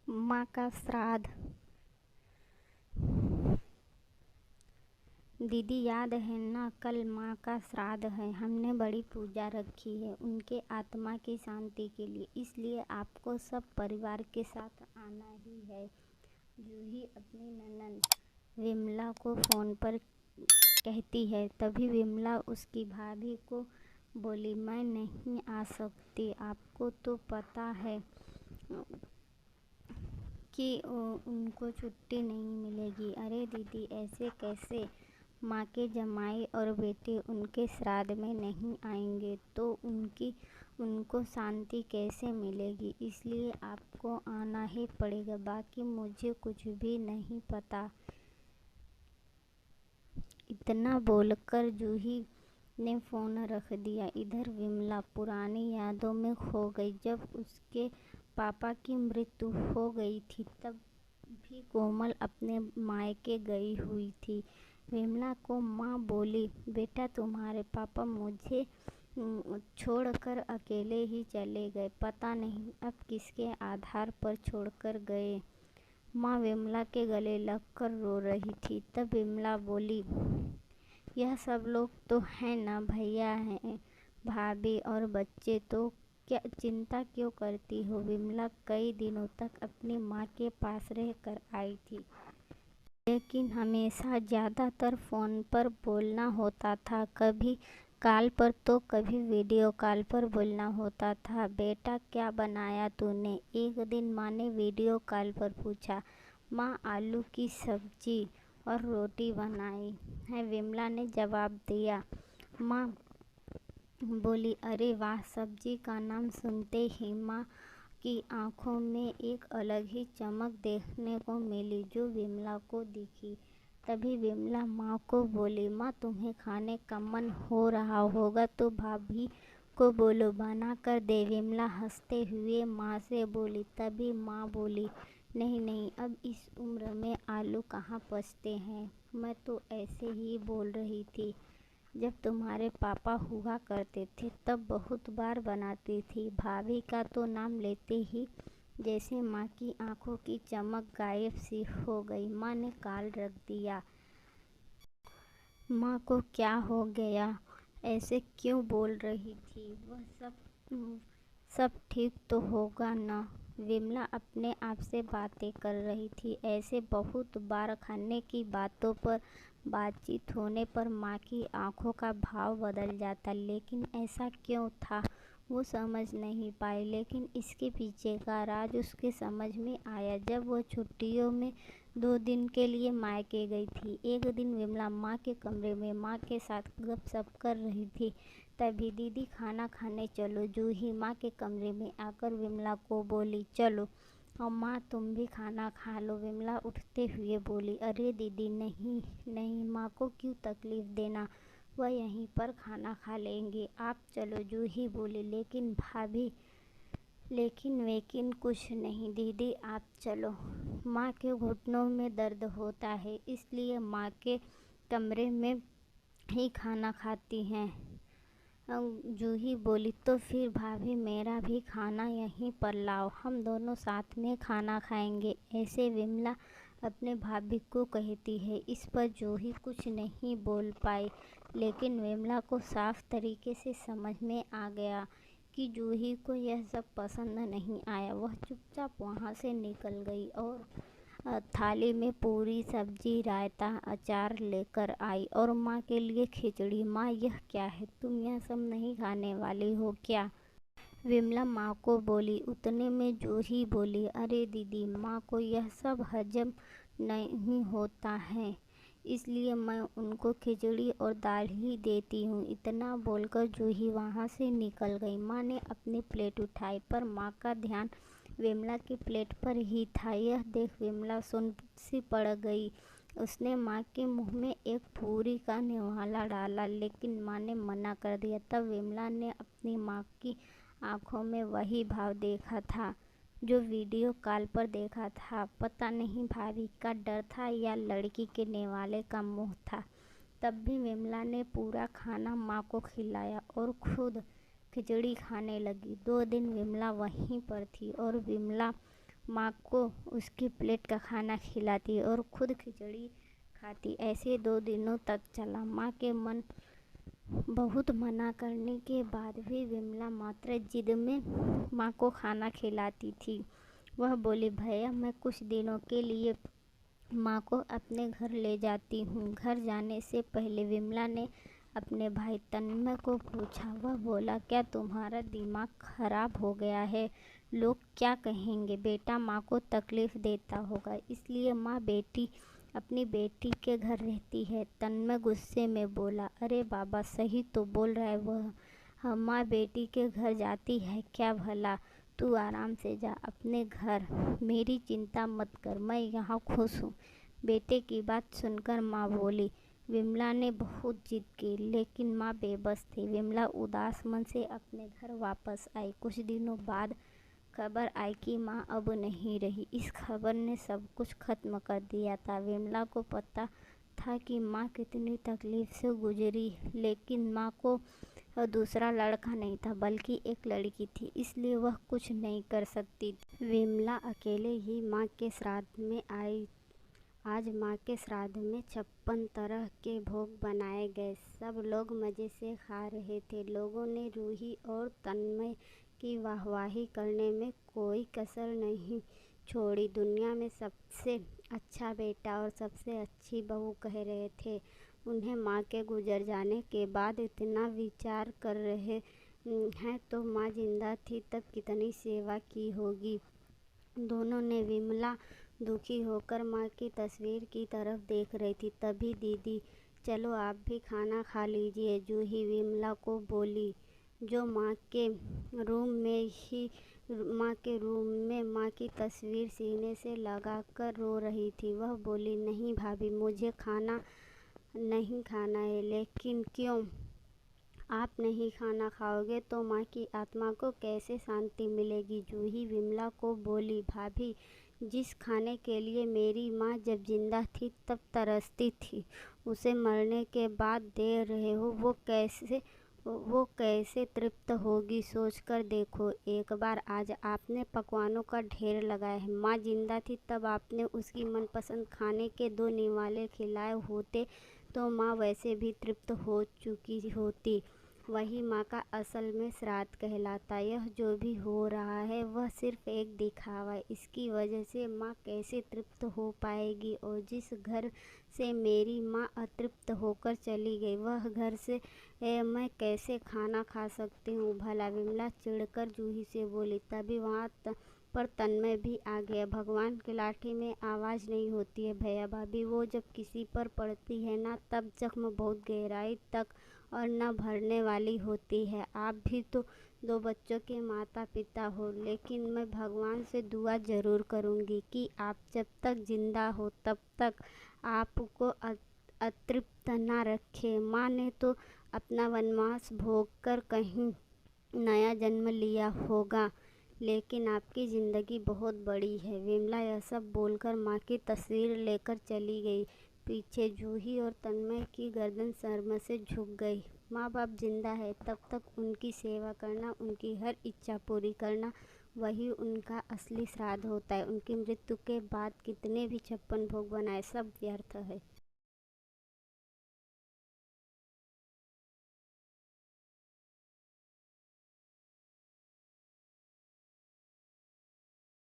माँ का श्राद्ध। दीदी याद है ना, कल माँ का श्राद्ध है। हमने बड़ी पूजा रखी है उनके आत्मा की शांति के लिए, इसलिए आपको सब परिवार के साथ आना ही है। जूही अपनी ननद विमला को फ़ोन पर कहती है। तभी विमला उसकी भाभी को बोली, मैं नहीं आ सकती, आपको तो पता है कि उनको छुट्टी नहीं मिलेगी। अरे दीदी, ऐसे कैसे? माँ के जमाई और बेटे उनके श्राद्ध में नहीं आएंगे तो उनको शांति कैसे मिलेगी? इसलिए आपको आना ही पड़ेगा, बाकी मुझे कुछ भी नहीं पता। इतना बोलकर जूही ने फ़ोन रख दिया। इधर विमला पुरानी यादों में खो गई। जब उसके पापा की मृत्यु हो गई थी तब भी कोमल अपने मायके गई हुई थी। विमला को माँ बोली, बेटा तुम्हारे पापा मुझे छोड़कर अकेले ही चले गए, पता नहीं अब किसके आधार पर छोड़कर गए। माँ विमला के गले लगकर रो रही थी। तब विमला बोली, यह सब लोग तो हैं ना, भैया हैं, भाभी और बच्चे, तो क्या चिंता क्यों करती हो? विमला कई दिनों तक अपनी माँ के पास रह कर आई थी, लेकिन हमेशा ज़्यादातर फ़ोन पर बोलना होता था, कभी कॉल पर तो कभी वीडियो कॉल पर बोलना होता था। बेटा क्या बनाया तूने? एक दिन माँ ने वीडियो कॉल पर पूछा। माँ आलू की सब्जी और रोटी बनाई है, विमला ने जवाब दिया। माँ बोली, अरे वाह! सब्जी का नाम सुनते ही माँ की आंखों में एक अलग ही चमक देखने को मिली जो विमला को दिखी। तभी विमला माँ को बोली, माँ तुम्हें खाने का मन हो रहा होगा तो भाभी को बोलो बना कर दे। विमला हंसते हुए माँ से बोली। तभी माँ बोली, नहीं नहीं, अब इस उम्र में आलू कहाँ पचते हैं, मैं तो ऐसे ही बोल रही थी। जब तुम्हारे पापा हुआ करते थे तब बहुत बार बनाती थी। भाभी का तो नाम लेते ही जैसे माँ की आंखों की चमक गायब सी हो गई। माँ ने कॉल रख दिया। माँ को क्या हो गया, ऐसे क्यों बोल रही थी? वह सब ठीक तो होगा ना? विमला अपने आप से बातें कर रही थी। ऐसे बहुत बार खाने की बातों पर बातचीत होने पर माँ की आंखों का भाव बदल जाता, लेकिन ऐसा क्यों था वो समझ नहीं पाई। लेकिन इसके पीछे का राज उसके समझ में आया जब वो छुट्टियों में 2 दिन के लिए मायके गई थी। एक दिन विमला माँ के कमरे में माँ के साथ गपशप कर रही थी। तभी दीदी खाना खाने चलो। जूही माँ के कमरे में आकर विमला को बोली, चलो और माँ तुम भी खाना खा लो। विमला उठते हुए बोली, अरे दीदी नहीं नहीं, माँ को क्यों तकलीफ़ देना, वह यहीं पर खाना खा लेंगे, आप चलो। जूही बोली, लेकिन भाभी, लेकिन कुछ नहीं दीदी, आप चलो। माँ के घुटनों में दर्द होता है, इसलिए माँ के कमरे में ही खाना खाती हैं। जूही बोली, तो फिर भाभी मेरा भी खाना यहीं पर लाओ, हम दोनों साथ में खाना खाएंगे, ऐसे विमला अपने भाभी को कहती है। इस पर जूही कुछ नहीं बोल पाई, लेकिन विमला को साफ तरीके से समझ में आ गया कि जूही को यह सब पसंद नहीं आया। वह चुपचाप वहाँ से निकल गई और थाली में पूरी सब्जी, रायता, अचार लेकर आई और माँ के लिए खिचड़ी। माँ यह क्या है, तुम यह सब नहीं खाने वाली हो क्या? विमला माँ को बोली। उतने में जूही बोली, अरे दीदी, माँ को यह सब हजम नहीं होता है, इसलिए मैं उनको खिचड़ी और दाल ही देती हूँ। इतना बोलकर जूही वहाँ से निकल गई। माँ ने अपनी प्लेट उठाई पर माँ का ध्यान विमला की प्लेट पर ही था। यह देख विमला सुन सी पड़ गई। उसने माँ के मुंह में एक पूरी का निवाला डाला, लेकिन माँ ने मना कर दिया। तब विमला ने अपनी माँ की आंखों में वही भाव देखा था जो वीडियो कॉल पर देखा था। पता नहीं भाभी का डर था या लड़की के नेवाले का मुँह था। तब भी विमला ने पूरा खाना माँ को खिलाया और खुद खिचड़ी खाने लगी। 2 दिन विमला वहीं पर थी और विमला माँ को उसकी प्लेट का खाना खिलाती और खुद खिचड़ी खाती। ऐसे 2 दिनों तक चला। माँ के मन बहुत मना करने के बाद भी विमला मात्र जिद में माँ को खाना खिलाती थी। वह बोली, भैया मैं कुछ दिनों के लिए माँ को अपने घर ले जाती हूँ। घर जाने से पहले विमला ने अपने भाई तन्मय को पूछा। वह बोला, क्या तुम्हारा दिमाग खराब हो गया है? लोग क्या कहेंगे? बेटा माँ को तकलीफ देता होगा, इसलिए माँ अपनी बेटी के घर रहती है। तन्मय गुस्से में बोला, अरे बाबा सही तो बोल रहा है वह। हम माँ बेटी के घर जाती है क्या भला? तू आराम से जा अपने घर, मेरी चिंता मत कर, मैं यहाँ खुश हूँ। बेटे की बात सुनकर माँ बोली। विमला ने बहुत जिद की, लेकिन माँ बेबस थी। विमला उदास मन से अपने घर वापस आई। कुछ दिनों बाद खबर आई कि माँ अब नहीं रही। इस खबर ने सब कुछ खत्म कर दिया था। विमला को पता था कि माँ कितनी तकलीफ से गुजरी, लेकिन माँ को दूसरा लड़का नहीं था बल्कि एक लड़की थी, इसलिए वह कुछ नहीं कर सकती थी। विमला अकेले ही माँ के श्राद्ध में आई। आज माँ के श्राद्ध में 56 तरह के भोग बनाए गए। सब लोग मज़े से खा रहे थे। लोगों ने रूही और तन्मय की वाहवाही करने में कोई कसर नहीं छोड़ी। दुनिया में सबसे अच्छा बेटा और सबसे अच्छी बहू कह रहे थे उन्हें। माँ के गुजर जाने के बाद इतना विचार कर रहे हैं तो माँ जिंदा थी तब कितनी सेवा की होगी। दोनों ने विमला दुखी होकर माँ की तस्वीर की तरफ देख रही थी। तभी दीदी, चलो आप भी खाना खा लीजिए, जूही विमला को बोली, जो माँ के रूम में माँ की तस्वीर सीने से लगाकर रो रही थी। वह बोली, नहीं भाभी, मुझे खाना नहीं खाना है। लेकिन क्यों? आप नहीं खाना खाओगे तो माँ की आत्मा को कैसे शांति मिलेगी? जूही विमला को बोली, भाभी, जिस खाने के लिए मेरी माँ जब जिंदा थी तब तरसती थी, उसे मरने के बाद दे रहे हो, वो कैसे तृप्त होगी? सोचकर देखो एक बार। आज आपने पकवानों का ढेर लगाया है। माँ जिंदा थी तब आपने उसकी मनपसंद खाने के 2 निवाले खिलाए होते तो माँ वैसे भी तृप्त हो चुकी होती। वही माँ का असल में श्राद्ध कहलाता। यह जो भी हो रहा है वह सिर्फ एक दिखावा है। इसकी वजह से माँ कैसे तृप्त हो पाएगी? और जिस घर से मेरी माँ अतृप्त होकर चली गई, वह घर से मैं कैसे खाना खा सकती हूँ भला? विमला चिढ़कर जूही से बोली। तभी वहाँ पर तन्मय भी आ गया। भगवान की लाठी में आवाज़ नहीं होती है भैया भाभी, वो जब किसी पर पड़ती है ना, तब जख्म बहुत गहराई तक और न भरने वाली होती है। आप भी तो 2 बच्चों के माता पिता हो, लेकिन मैं भगवान से दुआ ज़रूर करूँगी कि आप जब तक जिंदा हो तब तक आपको अतृप्त ना रखे। माँ ने तो अपना वनवास भोग कर कहीं नया जन्म लिया होगा, लेकिन आपकी ज़िंदगी बहुत बड़ी है। विमला यह सब बोलकर माँ की तस्वीर लेकर चली गई। पीछे जूही और तन्मय की गर्दन शर्म से झुक गई। माँ बाप जिंदा है तब तक उनकी सेवा करना, उनकी हर इच्छा पूरी करना, वही उनका असली श्राद्ध होता है। उनकी मृत्यु के बाद कितने भी 56 भोग बनाए, सब व्यर्थ है।